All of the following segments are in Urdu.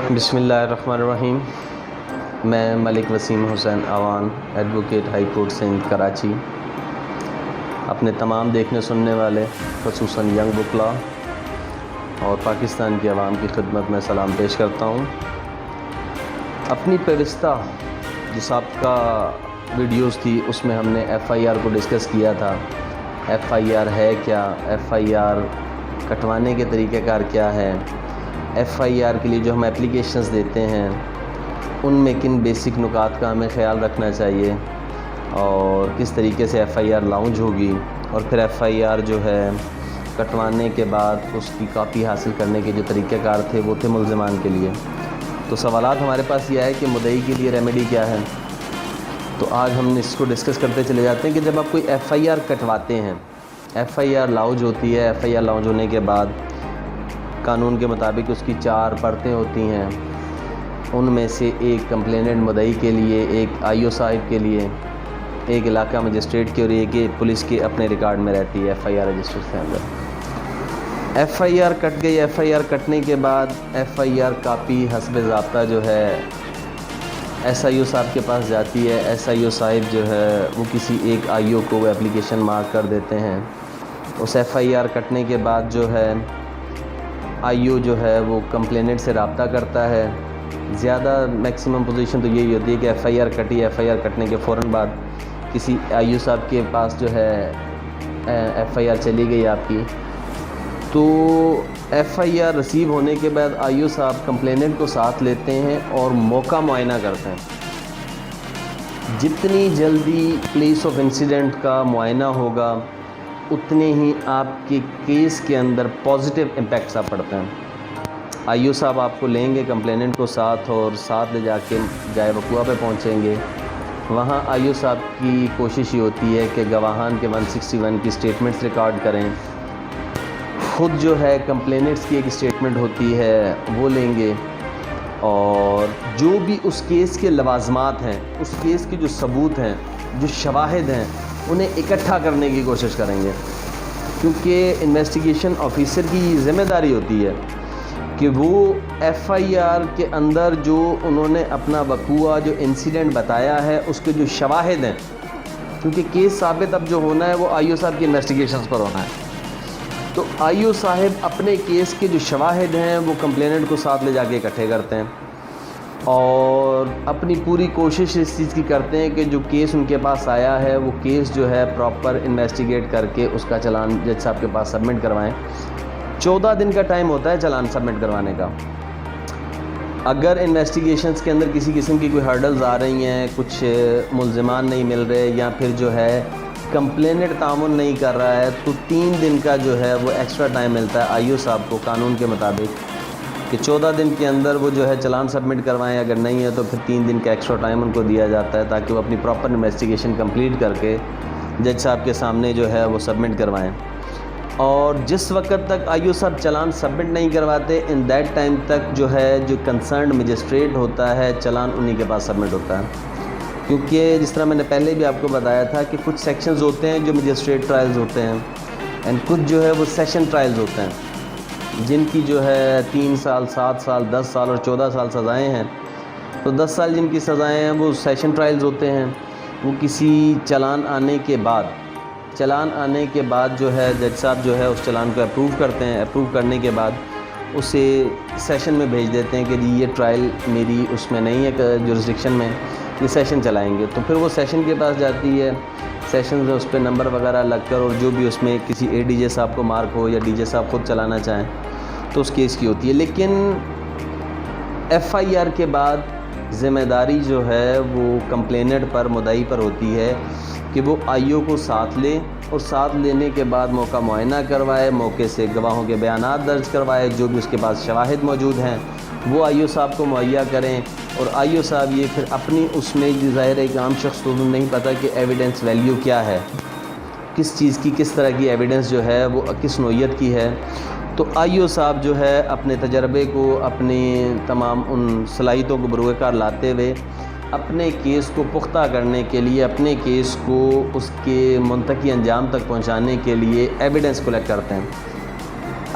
بسم اللہ الرحمن الرحیم۔ میں Malik Waseem Hussain Awan, advocate high court Sindh Karachi, اپنے تمام دیکھنے سننے والے خصوصاً ینگ وکلاء اور پاکستان کی عوام کی خدمت میں سلام پیش کرتا ہوں۔ اپنی پیوستہ جو سابقہ ویڈیوز تھی اس میں ہم نے ایف آئی آر کو ڈسکس کیا تھا۔ ایف آئی آر ہے کیا، ایف آئی آر کٹوانے کے طریقہ کار کیا ہے، ایف آئی آر کے لیے جو ہم اپلیکیشنز دیتے ہیں ان میں کن بیسک نکات کا ہمیں خیال رکھنا چاہیے اور کس طریقے سے ایف آئی آر لاؤنچ ہوگی، اور پھر ایف آئی آر جو ہے کٹوانے کے بعد اس کی کاپی حاصل کرنے کے جو طریقہ کار تھے وہ تھے ملزمان کے لیے۔ تو سوالات ہمارے پاس یہ ہے کہ مدعی کے لیے ریمیڈی کیا ہے، تو آج ہم اس کو ڈسکس کرتے چلے جاتے ہیں کہ جب آپ کوئی ایف آئی آر کٹواتے ہیں، ایف آئی آر لاؤنچ ہوتی ہے، ایف آئی آر لاؤنچ ہونے کے بعد قانون کے مطابق اس کی 4 پرتیں ہوتی ہیں، ان میں سے ایک کمپلیننٹ مدعی کے لیے، ایک آئی او صاحب کے لیے، ایک علاقہ مجسٹریٹ کے اور ایک پولیس کے اپنے ریکارڈ میں رہتی ہے ایف آئی آر رجسٹر کے اندر۔ ایف آئی آر کٹ گئی، ایف آئی آر کٹنے کے بعد ایف آئی آر کاپی حسب ضابطہ جو ہے ایس آئی او صاحب کے پاس جاتی ہے۔ ایس آئی او صاحب جو ہے وہ کسی ایک آئی او کو وہ اپلیکیشن مارک کر دیتے ہیں۔ اس ایف آئی آر کٹنے کے بعد جو ہے آئی او جو ہے وہ کمپلیننٹ سے رابطہ کرتا ہے۔ زیادہ میکسیمم پوزیشن تو یہی ہوتی ہے کہ ایف آئی آر کٹی، ایف آئی آر کٹنے کے فوراً بعد کسی آئی او صاحب کے پاس جو ہے ایف آئی آر چلی گئی آپ کی، تو ایف آئی آر ریسیو ہونے کے بعد آئی او صاحب کمپلیننٹ کو ساتھ لیتے ہیں اور موقع معائنہ کرتے ہیں۔ جتنی جلدی پلیس آف انسیڈنٹ کا معائنہ ہوگا اتنے ہی آپ کے کیس کے اندر پازیٹیو امپیکٹس آپ پڑتے ہیں۔ آئی او صاحب آپ کو لیں گے کمپلیننٹ کو ساتھ اور ساتھ لے جا کے جائے وقوع پہ پہنچیں گے۔ وہاں آئی او صاحب کی کوشش یہ ہوتی ہے کہ گواہان کے 161 کی سٹیٹمنٹس ریکارڈ کریں، خود جو ہے کمپلیننٹس کی ایک سٹیٹمنٹ ہوتی ہے وہ لیں گے، اور جو بھی اس کیس کے لوازمات ہیں، اس کیس کے جو ثبوت ہیں، جو شواہد ہیں، انہیں اکٹھا کرنے کی کوشش کریں گے، کیونکہ انویسٹیگیشن آفیسر کی ذمہ داری ہوتی ہے کہ وہ ایف آئی آر کے اندر جو انہوں نے اپنا وقوع جو انسیڈنٹ بتایا ہے اس کے جو شواہد ہیں، کیونکہ کیس ثابت اب جو ہونا ہے وہ آئی او صاحب کی انویسٹیگیشنز پر ہونا ہے، تو آئی او صاحب اپنے کیس کے جو شواہد ہیں وہ کمپلیننٹ کو ساتھ لے جا کے اکٹھے کرتے ہیں اور اپنی پوری کوشش اس چیز کی کرتے ہیں کہ جو کیس ان کے پاس آیا ہے وہ کیس جو ہے پراپر انویسٹیگیٹ کر کے اس کا چلان جج صاحب کے پاس سبمٹ کروائیں۔ 14 دن کا ٹائم ہوتا ہے چلان سبمٹ کروانے کا۔ اگر انویسٹیگیشنز کے اندر کسی قسم کی کوئی ہرڈلز آ رہی ہیں، کچھ ملزمان نہیں مل رہے یا پھر جو ہے کمپلیننٹ تعاون نہیں کر رہا ہے، تو 3 دن کا جو ہے وہ ایکسٹرا ٹائم ملتا ہے آئی او صاحب کو قانون کے مطابق کہ 14 دن کے اندر وہ جو ہے چلان سبمٹ کروائیں، اگر نہیں ہے تو پھر 3 دن کا ایکسٹرا ٹائم ان کو دیا جاتا ہے تاکہ وہ اپنی پراپر انویسٹیگیشن کمپلیٹ کر کے جج صاحب کے سامنے جو ہے وہ سبمٹ کروائیں۔ اور جس وقت تک آئی او صاحب چلان سبمٹ نہیں کرواتے ان دیٹ ٹائم تک جو ہے جو کنسرنڈ مجسٹریٹ ہوتا ہے چلان انہی کے پاس سبمٹ ہوتا ہے، کیونکہ جس طرح میں نے پہلے بھی آپ کو بتایا تھا کہ کچھ سیکشنز ہوتے ہیں جو مجسٹریٹ ٹرائلز ہوتے ہیں اینڈ کچھ جو ہے وہ سیشن ٹرائلز ہوتے ہیں جن کی جو ہے 3 سال، 7 سال، 10 سال اور 14 سال سزائیں ہیں۔ تو 10 سال جن کی سزائیں ہیں وہ سیشن ٹرائلز ہوتے ہیں، وہ کسی چلان آنے کے بعد جو ہے جج صاحب جو ہے اس چلان کو اپروو کرتے ہیں، اپروو کرنے کے بعد اسے سیشن میں بھیج دیتے ہیں کہ جی یہ ٹرائل میری اس میں نہیں ہے جورسڈکشن میں، یہ سیشن چلائیں گے، تو پھر وہ سیشن کے پاس جاتی ہے، سیشن سے اس پہ نمبر وغیرہ لگ کر اور جو بھی اس میں کسی اے ڈی جے صاحب کو مارک ہو یا ڈی جے صاحب خود چلانا چاہیں تو اس کیس کی ہوتی ہے۔ لیکن ایف آئی آر کے بعد ذمہ داری جو ہے وہ کمپلیننٹ پر، مدعی پر ہوتی ہے کہ وہ آئی او کو ساتھ لے اور ساتھ لینے کے بعد موقع معائنہ کروائے، موقع سے گواہوں کے بیانات درج کروائے، جو بھی اس کے پاس شواہد موجود ہیں وہ آئی او صاحب کو مہیا کریں، اور آئی او صاحب یہ پھر اپنی اس میں ظاہر ہے ایک عام شخص کو نہیں پتہ کہ ایویڈنس ویلیو کیا ہے، کس چیز کی کس طرح کی ایویڈنس جو ہے وہ کس نوعیت کی ہے، تو آئی او صاحب جو ہے اپنے تجربے کو، اپنی تمام ان صلاحیتوں کو بروئے کار لاتے ہوئے اپنے کیس کو پختہ کرنے کے لیے، اپنے کیس کو اس کے منطقی انجام تک پہنچانے کے لیے ایویڈنس کلیکٹ کرتے ہیں۔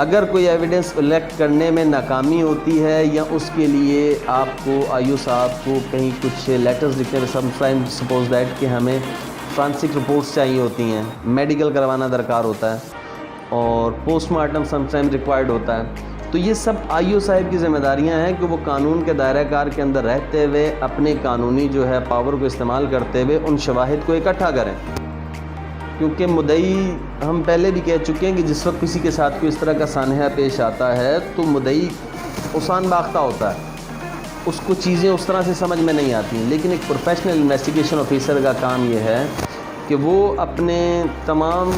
اگر کوئی ایویڈنس کلیکٹ کرنے میں ناکامی ہوتی ہے یا اس کے لیے آپ کو آئی او صاحب کو کہیں کچھ لیٹرز لکھنے میں سم ٹائم سپوز دیٹ کہ ہمیں فورینسک رپورٹس چاہیے ہوتی ہیں، میڈیکل کروانا درکار ہوتا ہے اور post mortem some time required ہوتا ہے، تو یہ سب آئی او صاحب کی ذمہ داریاں ہیں کہ وہ قانون کے دائرہ کار کے اندر رہتے ہوئے اپنے قانونی جو ہے پاور کو استعمال کرتے ہوئے ان شواہد کو اکٹھا کریں، کیونکہ مدعی ہم پہلے بھی کہہ چکے ہیں کہ جس وقت کسی کے ساتھ کوئی اس طرح کا سانحہ پیش آتا ہے تو مدعی آسان باختہ ہوتا ہے، اس کو چیزیں اس طرح سے سمجھ میں نہیں آتی ہیں، لیکن ایک پروفیشنل انویسٹیگیشن آفیسر کا کام یہ ہے کہ وہ اپنے تمام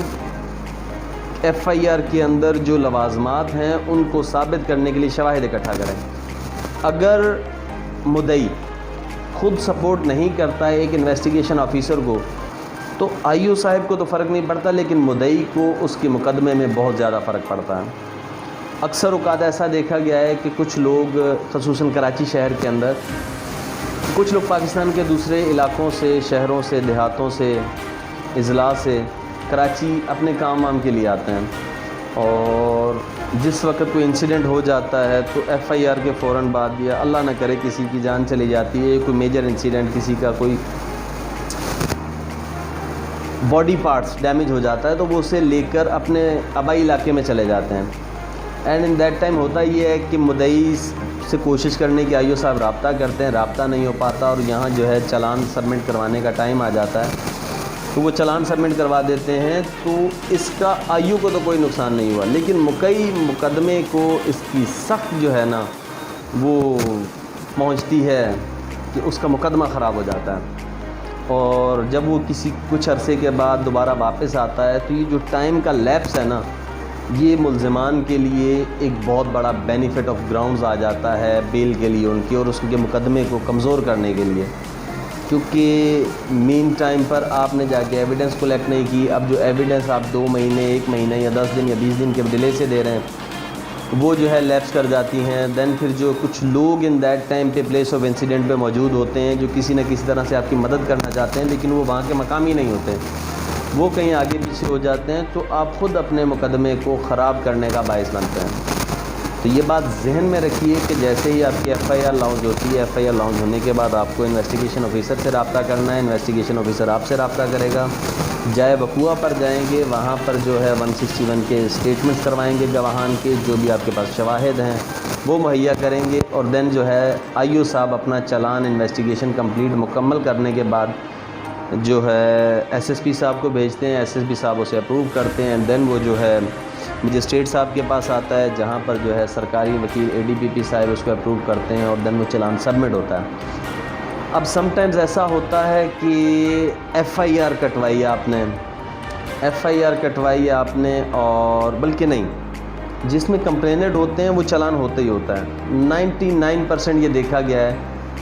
ایف آئی آر کے اندر جو لوازمات ہیں ان کو ثابت کرنے کے لیے شواہد اکٹھا کریں۔ اگر مدعی خود سپورٹ نہیں کرتا ہے ایک انویسٹیگیشن آفیسر کو تو آئی او صاحب کو تو فرق نہیں پڑتا، لیکن مدعی کو اس کے مقدمے میں بہت زیادہ فرق پڑتا ہے۔ اکثر اوقات ایسا دیکھا گیا ہے کہ کچھ لوگ خصوصاً کراچی شہر کے اندر کچھ لوگ پاکستان کے دوسرے علاقوں سے، شہروں سے، دیہاتوں سے، اضلاع سے کراچی اپنے کام وام کے لیے آتے ہیں، اور جس وقت کوئی انسیڈنٹ ہو جاتا ہے تو ایف آئی آر کے فوراً بعد یا اللہ نہ کرے کسی کی جان چلی جاتی ہے، کوئی میجر انسیڈنٹ کسی کا کوئی باڈی پارٹس ڈیمیج ہو جاتا ہے تو وہ اسے لے کر اپنے آبائی علاقے میں چلے جاتے ہیں، اینڈ ان دیٹ ٹائم ہوتا یہ ہے کہ مدعی سے کوشش کرنے کی آئی او صاحب رابطہ کرتے ہیں، رابطہ نہیں ہو پاتا اور یہاں جو ہے چلان سبمٹ کروانے کا ٹائم آ جاتا ہے تو وہ چلان سبمٹ کروا دیتے ہیں، تو اس کا آئی او کو تو کوئی نقصان نہیں ہوا، لیکن مکئی مقدمے کو اس کی سخت جو ہے نا وہ پہنچتی ہے کہ اس کا مقدمہ خراب ہو جاتا ہے، اور جب وہ کچھ عرصے کے بعد دوبارہ واپس آتا ہے تو یہ جو ٹائم کا لیپس ہے نا یہ ملزمان کے لیے ایک بہت بڑا بینیفٹ آف گراؤنڈز آ جاتا ہے بیل کے لیے ان کی، اور اس کے مقدمے کو کمزور کرنے کے لیے، کیونکہ مین ٹائم پر آپ نے جا کے ایویڈنس کلیکٹ نہیں کی، اب جو ایویڈنس آپ 2 مہینے 1 مہینہ یا 10 دن یا 20 دن کے ڈیلے سے دے رہے ہیں وہ جو ہے لیپس کر جاتی ہیں، دین پھر جو کچھ لوگ ان دیٹ ٹائم پہ پلیس آف انسیڈنٹ پہ موجود ہوتے ہیں جو کسی نہ کسی طرح سے آپ کی مدد کرنا چاہتے ہیں لیکن وہ وہاں کے مقامی نہیں ہوتے، وہ کہیں آگے پیچھے ہو جاتے ہیں، تو آپ خود اپنے مقدمے کو خراب کرنے کا باعث بنتے ہیں۔ تو یہ بات ذہن میں رکھیے کہ جیسے ہی آپ کی ایف آئی آر لانچ ہوتی ہے، ایف آئی آر لانچ ہونے کے بعد آپ کو انویسٹیگیشن آفیسر سے رابطہ کرنا ہے، انویسٹیگیشن آفیسر آپ سے رابطہ کرے گا، جائے وقوع پر جائیں گے، وہاں پر جو ہے 161 کے اسٹیٹمنٹس کروائیں گے گواہان کے، جو بھی آپ کے پاس شواہد ہیں وہ مہیا کریں گے، اور دین جو ہے آئی او صاحب اپنا چلان انویسٹیگیشن کمپلیٹ مکمل کرنے کے بعد جو ہے ایس ایس پی صاحب کو بھیجتے ہیں، ایس ایس پی صاحب اسے اپروو کرتے ہیں، دین وہ جو ہے مجسٹریٹ صاحب کے پاس آتا ہے جہاں پر جو ہے سرکاری وکیل اے ڈی پی پی صاحب اس کو اپروو کرتے ہیں، اور دین وہ چلان سبمٹ ہوتا ہے۔ اب سم ٹائمز ایسا ہوتا ہے کہ ایف آئی آر کٹوائی آپ نے اور بلکہ نہیں، جس میں کمپلیننٹ ہوتے ہیں وہ چلان ہوتا ہی ہوتا ہے، 99% یہ دیکھا گیا ہے۔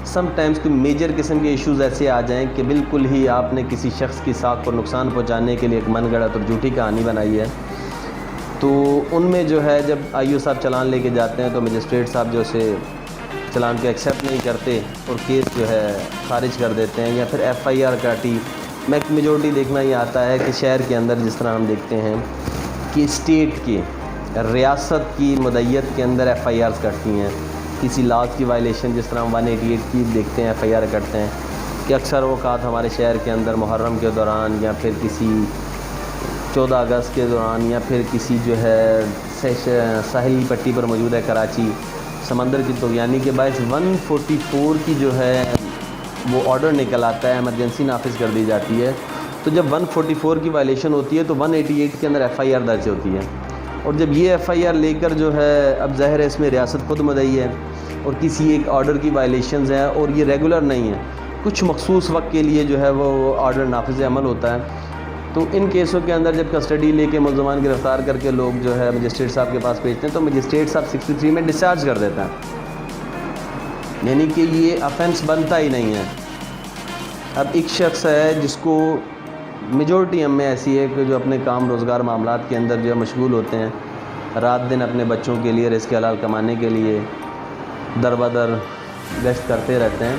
سم ٹائمز کوئی میجر قسم کے ایشوز ایسے آ جائیں کہ بالکل ہی آپ نے کسی شخص کی ساکھ کو نقصان پہنچانے کے لیے ایک من گھڑت اور جھوٹی کہانی بنائی ہے، تو ان میں جو ہے جب آئی او صاحب چلان لے کے جاتے ہیں تو مجسٹریٹ صاحب جو اسے چلان کو ایکسیپٹ نہیں کرتے اور کیس جو ہے خارج کر دیتے ہیں، یا پھر ایف آئی آر کاٹی۔ میجورٹی دیکھنا یہ آتا ہے کہ شہر کے اندر جس طرح ہم دیکھتے ہیں کہ اسٹیٹ کی ریاست کی مدعیت کے اندر ایف آئی آرز کٹتی ہیں، کسی لاز کی وائلیشن جس طرح ہم 188 کی دیکھتے ہیں ایف آئی آر کٹتے ہیں، کہ اکثر اوقات ہمارے شہر کے اندر محرم کے دوران یا پھر کسی 14 اگست کے دوران یا پھر کسی جو ہے ساحلی پٹی پر موجود ہے کراچی، سمندر کی طغیانی کے باعث 144 کی جو ہے وہ آرڈر نکل آتا ہے، ایمرجنسی نافذ کر دی جاتی ہے، تو جب 144 کی وائلیشن ہوتی ہے تو 188 کے اندر ایف آئی آر درج ہوتی ہے، اور جب یہ ایف آئی آر لے کر جو ہے اب ظاہر ہے اس میں ریاست خود مدعی ہے اور کسی ایک آرڈر کی وائلیشنز ہیں اور یہ ریگولر نہیں ہے، کچھ مخصوص وقت کے لیے جو ہے وہ آرڈر نافذ عمل ہوتا ہے، تو ان کیسوں کے اندر جب کسٹڈی لے کے ملزمان گرفتار کر کے لوگ جو ہے مجسٹریٹ صاحب کے پاس بھیجتے ہیں تو مجسٹریٹ صاحب 63 میں ڈسچارج کر دیتا ہے، یعنی کہ یہ افینس بنتا ہی نہیں ہے۔ اب ایک شخص ہے جس کو میجورٹی ہم میں ایسی ہے کہ جو اپنے کام روزگار معاملات کے اندر جو ہے مشغول ہوتے ہیں، رات دن اپنے بچوں کے لیے رزق حلال کمانے کے لیے در بدر گشت کرتے رہتے ہیں،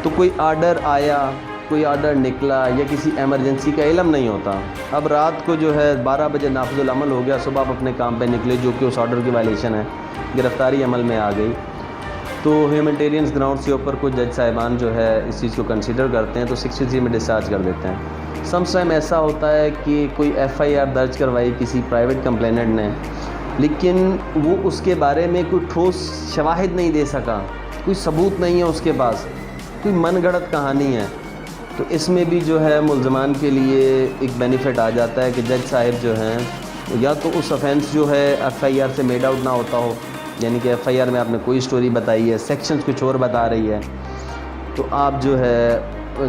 تو کوئی آرڈر آیا کوئی آرڈر نکلا یا کسی ایمرجنسی کا علم نہیں ہوتا. اب رات کو جو ہے 12 بجے نافذ العمل ہو گیا, صبح آپ اپنے کام پہ نکلے جو کہ اس آرڈر کی وائلیشن ہے, گرفتاری عمل میں آ گئی, تو ہیومینٹیرینس گراؤنڈس کے اوپر کچھ جج صاحبان جو ہے اس چیز کو کنسیڈر کرتے ہیں تو 63 میں ڈسچارج کر دیتے ہیں. سمس ٹائم ایسا ہوتا ہے کہ کوئی FIR درج کروائی کسی پرائیویٹ کمپلیننٹ نے, لیکن وہ اس کے بارے میں کوئی ٹھوس شواہد نہیں دے سکا, کوئی ثبوت نہیں ہے اس کے پاس, کوئی من گھڑت کہانی ہے, تو اس میں بھی جو ہے ملزمان کے لیے ایک بینیفٹ آ جاتا ہے کہ جج صاحب جو ہیں یا تو اس افینس جو ہے FIR سے میڈ آؤٹ نہ ہوتا ہو, یعنی کہ FIR میں آپ نے کوئی سٹوری بتائی ہے, سیکشنز کچھ اور بتا رہی ہے, تو آپ جو ہے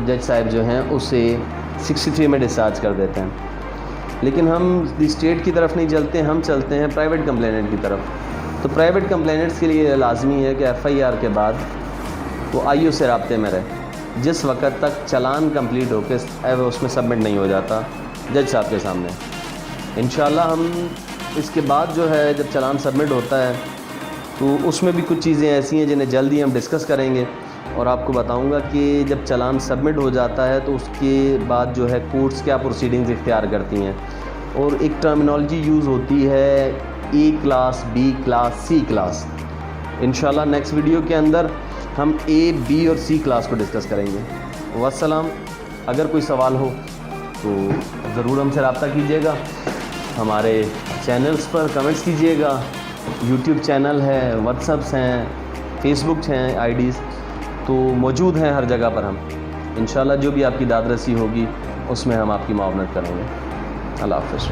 جج صاحب جو ہیں اسے 63 میں ڈسچارج کر دیتے ہیں. لیکن ہم اسٹیٹ کی طرف نہیں چلتے, ہم چلتے ہیں پرائیویٹ کمپلیننٹ کی طرف. تو پرائیویٹ کمپلیننٹس کے لیے لازمی ہے کہ FIR کے بعد وہ IO سے رابطے میں رہے, جس وقت تک چلان کمپلیٹ ہو کے اس میں سبمٹ نہیں ہو جاتا جج صاحب کے سامنے. انشاءاللہ ہم اس کے بعد جو ہے جب چلان سبمٹ ہوتا ہے تو اس میں بھی کچھ چیزیں ایسی ہیں جنہیں جلدی ہم ڈسکس کریں گے, اور آپ کو بتاؤں گا کہ جب چلان سبمٹ ہو جاتا ہے تو اس کے بعد جو ہے کورٹس کیا پروسیڈنگز اختیار کرتی ہیں, اور ایک ٹرمینالوجی یوز ہوتی ہے A class, B class, C class. انشاءاللہ نیکسٹ ویڈیو کے اندر ہم A, B اور C کلاس کو ڈسکس کریں گے. والسلام. اگر کوئی سوال ہو تو ضرور ہم سے رابطہ کیجیے گا, ہمارے چینلز پر کمنٹس کیجیے گا, یوٹیوب چینل ہے, واٹس ایپس ہیں, فیس بک ہیں, IDs تو موجود ہیں ہر جگہ پر. ہم انشاءاللہ جو بھی آپ کی داد رسی ہوگی اس میں ہم آپ کی معاونت کریں گے. اللہ حافظ.